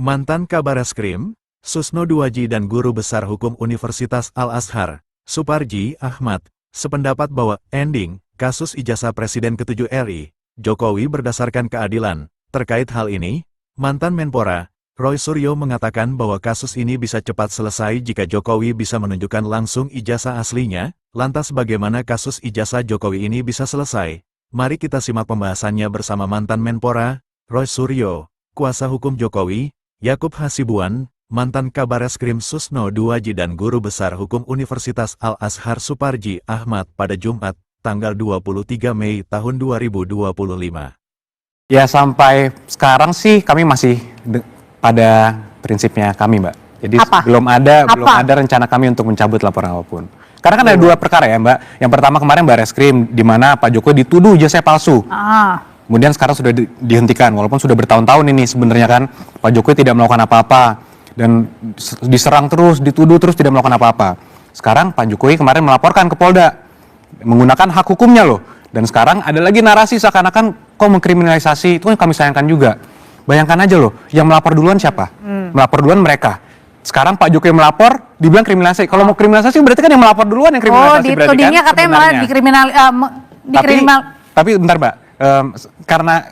Mantan Kabareskrim, Susno Duwaji dan Guru Besar Hukum Universitas Al-Azhar, Suparji Ahmad, sependapat bahwa ending kasus ijazah Presiden ke-7 RI, Jokowi berdasarkan keadilan. Terkait hal ini, mantan Menpora, Roy Suryo mengatakan bahwa kasus ini bisa cepat selesai jika Jokowi bisa menunjukkan langsung ijazah aslinya. Lantas bagaimana kasus ijazah Jokowi ini bisa selesai? Mari kita simak pembahasannya bersama mantan Menpora, Roy Suryo, kuasa hukum Jokowi, Yakub Hasibuan, mantan Kabareskrim Susno Duwaji dan Guru Besar Hukum Universitas Al-Azhar Suparji Ahmad pada Jumat, tanggal 23 Mei tahun 2025. Ya sampai sekarang sih kami masih pada prinsipnya kami, Mbak. Jadi belum ada rencana kami untuk mencabut laporan apapun. Karena kan ada dua perkara ya, Mbak. Yang pertama kemarin Bareskrim di mana Pak Jokowi dituduh ijazah palsu. Kemudian sekarang sudah dihentikan, walaupun sudah bertahun-tahun ini sebenarnya kan Pak Jokowi tidak melakukan apa-apa dan diserang terus, dituduh terus tidak melakukan apa-apa. Sekarang Pak Jokowi kemarin melaporkan ke Polda menggunakan hak hukumnya loh. Dan sekarang ada lagi narasi seakan-akan kok mengkriminalisasi, itu kan kami sayangkan juga. Bayangkan aja loh, yang melapor duluan siapa? Melapor duluan mereka. Sekarang Pak Jokowi melapor, dibilang kriminalisasi. Kalau mau kriminalisasi berarti kan yang melapor duluan yang kriminalisasi berarti kan. Ditudingnya katanya malah dikriminal. Tapi bentar Mbak. Karena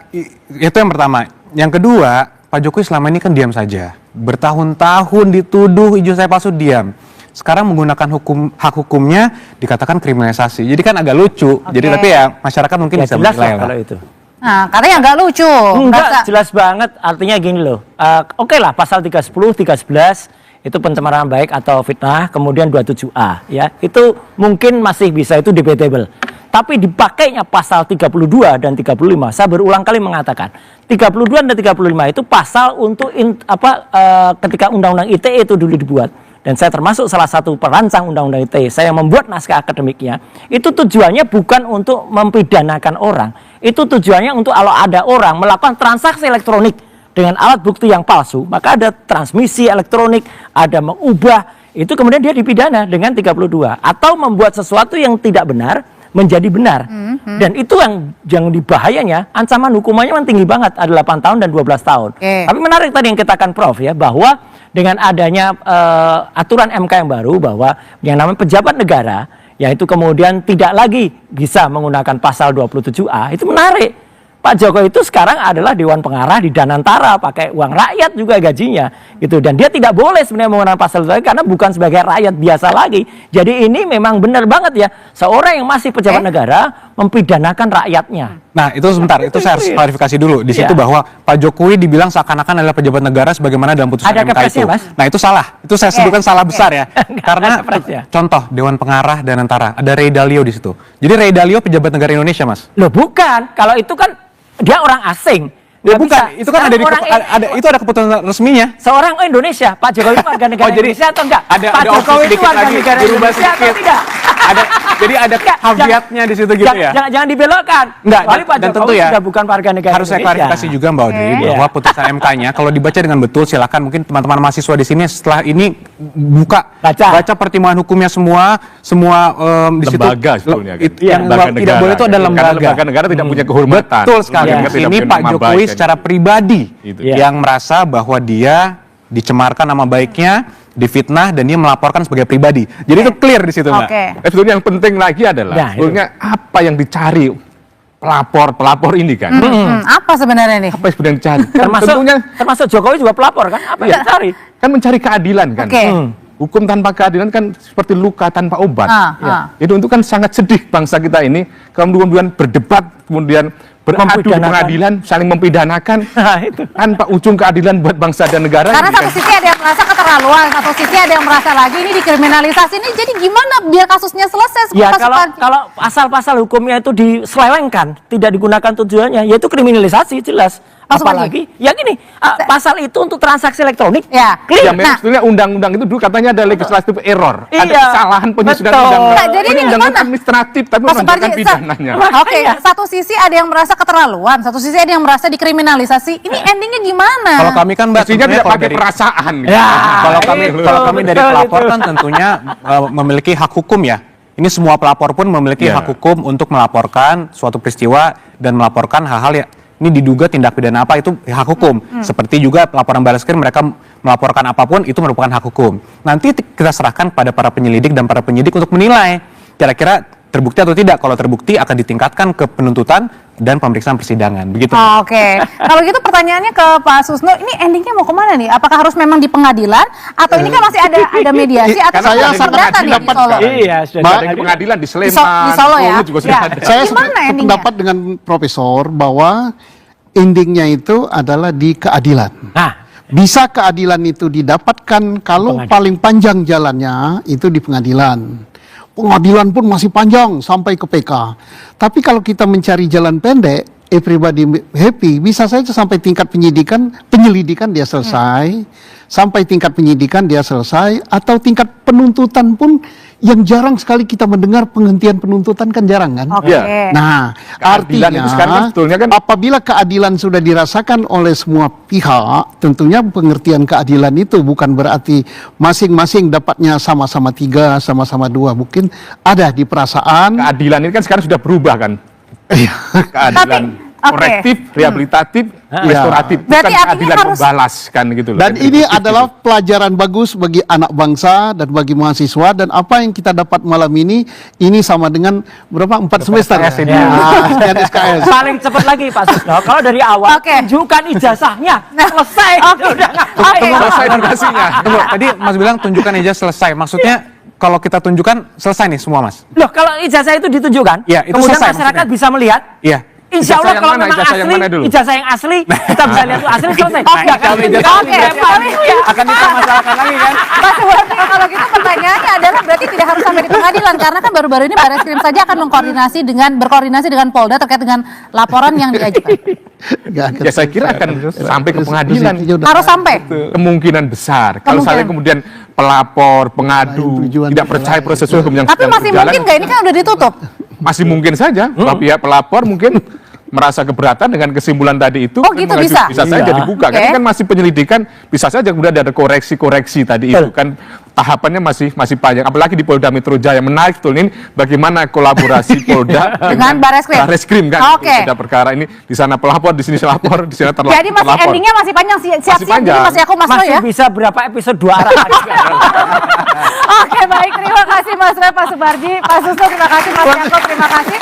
itu yang pertama. Yang kedua, Pak Jokowi selama ini kan diam saja. Bertahun-tahun dituduh ijazah palsu, diam. Sekarang menggunakan hak hukumnya dikatakan kriminalisasi. Jadi kan agak lucu. Jadi tapi ya masyarakat mungkin bisa menilai lah. Kalau itu. Nah, katanya nggak lucu. Enggak, jelas banget. Artinya gini loh. Oke lah, pasal 310, 311 itu pencemaran baik atau fitnah, kemudian 27A ya. Itu mungkin masih bisa, itu debatable. Tapi dipakainya pasal 32 dan 35, saya berulang kali mengatakan 32 dan 35 itu pasal untuk ketika Undang-Undang ITE itu dulu dibuat. Dan saya termasuk salah satu perancang Undang-Undang ITE. Saya membuat naskah akademiknya. Itu tujuannya bukan untuk mempidanakan orang. Itu tujuannya untuk kalau ada orang melakukan transaksi elektronik dengan alat bukti yang palsu, maka ada transmisi elektronik, ada mengubah, itu kemudian dia dipidana dengan 32. Atau membuat sesuatu yang tidak benar menjadi benar. Dan itu yang dibahayanya, ancaman hukumannya memang tinggi banget, ada 8 tahun dan 12 tahun. Tapi menarik tadi yang katakan Prof ya, bahwa dengan adanya aturan MK yang baru, bahwa yang namanya pejabat negara, yaitu kemudian tidak lagi bisa menggunakan pasal 27A, itu menarik. Pak Jokowi itu sekarang adalah Dewan Pengarah di Danantara, pakai uang rakyat juga gajinya, gitu. Dan dia tidak boleh sebenarnya menggunakan pasal itu karena bukan sebagai rakyat biasa lagi. Jadi ini memang benar banget ya, seorang yang masih pejabat negara mempidanakan rakyatnya. Nah itu sebentar, itu saya harus klarifikasi dulu di situ bahwa Pak Jokowi dibilang seakan-akan adalah pejabat negara sebagaimana dalam putusan MK itu. Mas? Nah itu salah, itu saya sebutkan salah besar ya. Karena contoh Dewan Pengarah Danantara, ada Ray Dalio di situ. Jadi Ray Dalio pejabat negara Indonesia, Mas? Loh bukan, kalau itu kan dia orang asing. Ya bukan, itu kan itu ada keputusan resminya. Seorang Indonesia, Pak Jokowi warga negara Indonesia atau enggak? Pak Jokowi itu warga negara Indonesia atau tidak? Jadi ada caveatnya di situ gitu ya. Jangan dibelokkan. Enggak, Pak dan Jokowi tentu ya sudah bukan warga negara harus Indonesia. saya klarifikasi juga Mbak Audrey bahwa putusan MK-nya kalau dibaca dengan betul, silakan mungkin teman-teman mahasiswa di sini setelah ini baca pertimbangan hukumnya semua di situ. Lembaga sebetulnya kan. Yang tidak boleh itu adalah lembaga. Lembaga negara tidak punya kehormatan. Betul sekali. Ini Pak Jokowi secara pribadi yang merasa bahwa dia dicemarkan nama baiknya, difitnah, dan dia melaporkan sebagai pribadi. Jadi itu clear di situ, Mbak. Sebetulnya yang penting lagi adalah sebetulnya apa yang dicari pelapor ini kan. Apa sebenarnya nih? Apa yang sebenarnya dicari? Termasuk Jokowi juga pelapor kan? Apa yang dicari? Kan mencari keadilan kan. Hukum tanpa keadilan kan seperti luka tanpa obat. Jadi itu kan sangat sedih bangsa kita ini kemudian berdebat, kemudian beradu di pengadilan, saling mempidanakan tanpa ujung keadilan buat bangsa dan negara. Karena satu sisi ada yang merasa keterlaluan, satu sisi ada yang merasa lagi ini dikriminalisasi. Ini jadi gimana biar kasusnya selesai? Ya kalau pasal-pasal hukumnya itu diselewengkan, tidak digunakan tujuannya, yaitu kriminalisasi jelas. Apalagi ya gini, pasal itu untuk transaksi elektronik clear. Ya, sebetulnya undang-undang itu dulu katanya ada legislative error, ada kesalahan penyusunan undang-undang administratif, tapi menunjukkan pidananya. Oke, satu sisi ada yang merasa keterlaluan, satu sisi ada yang merasa dikriminalisasi. Ini endingnya gimana? Kalau kami kan Mbak, mestinya tidak pakai perasaan. Kalau kami dari pelapor kan tentunya memiliki hak hukum ya. Ini semua pelapor pun memiliki hak hukum untuk melaporkan suatu peristiwa dan melaporkan hal-hal ini diduga tindak pidana apa, itu hak hukum. Seperti juga laporan Barreskrim, mereka melaporkan apapun itu merupakan hak hukum. Nanti kita serahkan pada para penyelidik dan para penyidik untuk menilai kira-kira terbukti atau tidak. Kalau terbukti akan ditingkatkan ke penuntutan dan pemeriksaan persidangan. Begitu. Oke. Kalau gitu pertanyaannya ke Pak Susno, ini endingnya mau kemana nih? Apakah harus memang di pengadilan atau ini kan masih ada mediasi atau saya masih perdata nih di Solo? Iya, sudah Ada ada di pengadilan di Sleman, Di Solo ya? juga sudah Ya. ada. Saya Gimana endingnya? sependapat dengan Profesor bahwa endingnya itu adalah di keadilan. Nah, Bisa keadilan itu didapatkan kalau paling panjang jalannya itu di pengadilan. Pengadilan pun masih panjang sampai ke PK. Tapi kalau kita mencari jalan pendek, everybody happy, bisa saja sampai tingkat penyelidikan dia selesai, sampai tingkat penyidikan dia selesai, atau tingkat penuntutan pun yang jarang sekali kita mendengar penghentian penuntutan kan jarang kan? Oke. Iya. Nah, Keadilan artinya itu sekarang kan sebetulnya kan- apabila keadilan sudah dirasakan oleh semua pihak, tentunya pengertian keadilan itu bukan berarti masing-masing dapatnya sama-sama 3, sama-sama 2. Mungkin ada di perasaan. Keadilan ini kan sekarang sudah berubah kan. Keadilan Oke. korektif, rehabilitatif, restoratif, Berarti bukan artinya keadilan harus- membalas kan gitu loh. Dan Kan ini retributif adalah gitu. pelajaran bagus bagi anak bangsa dan bagi mahasiswa, dan apa yang kita dapat malam ini sama dengan berapa? 4 semester. SKS ini. Sekian SKS. paling cepat lagi Pak Susno, kalau dari awal Oke. tunjukkan ijazahnya, selesai. Udah ngapain? Selesai durasinya. Tunggu, tadi Mas bilang tunjukkan ijazah selesai. Maksudnya kalau kita tunjukkan selesai nih semua, Mas. Loh, kalau ijazah itu ditunjukkan, Iya, itu kemudian selesai masyarakat maksudnya. bisa melihat. Iya. Insya Ijazah Allah yang kalau mana? memang Ijazah yang asli, mana dulu? ijazah yang asli, kita bisa lihat itu asli selesai. Oke. Nggak akan Oke. Akan kita masalahkan lagi kan? Pak Suwardi, kalau gitu pertanyaannya adalah berarti tidak harus sampai di pengadilan karena kan baru-baru ini Barreskrim saja akan berkoordinasi dengan Polda terkait dengan laporan yang diajukan. Nggak akan Ya saya kira akan sampai ke pengadilan. Harus sampai. Kemungkinan besar. Kalau Kemungkinan. saya kemudian pelapor, pengadu, tujuan tidak percaya proses hukum yang Tapi sedang masih berjalan, mungkin nggak? Ini kan udah ditutup. masih mungkin saja bahwa pihak pelapor mungkin merasa keberatan dengan kesimpulan tadi itu. Oh, kemudian gitu, mengajukan- bisa? saja Iya. dibuka. Oke. Karena kan masih penyelidikan, bisa saja kemudian ada koreksi-koreksi tadi itu kan tahapannya masih panjang. Apalagi di Polda Metro Jaya, menarik betul ini bagaimana kolaborasi Polda Dengan Barreskrim. Barreskrim kan. Oke. Sudah perkara ini di sana pelapor, di sini selapor, di sana terlapor. Jadi masih endingnya masih panjang, siap-siap Masih panjang. ini Mas Yakob, Mas Roy Masih ya. bisa berapa episode 2 arah lagi. Oke, baik, terima kasih Mas Roy, Pak Suparji, Pak Susno, terima kasih Mas Yakob, terima kasih.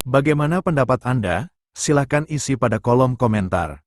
Bagaimana pendapat Anda? Silakan isi pada kolom komentar.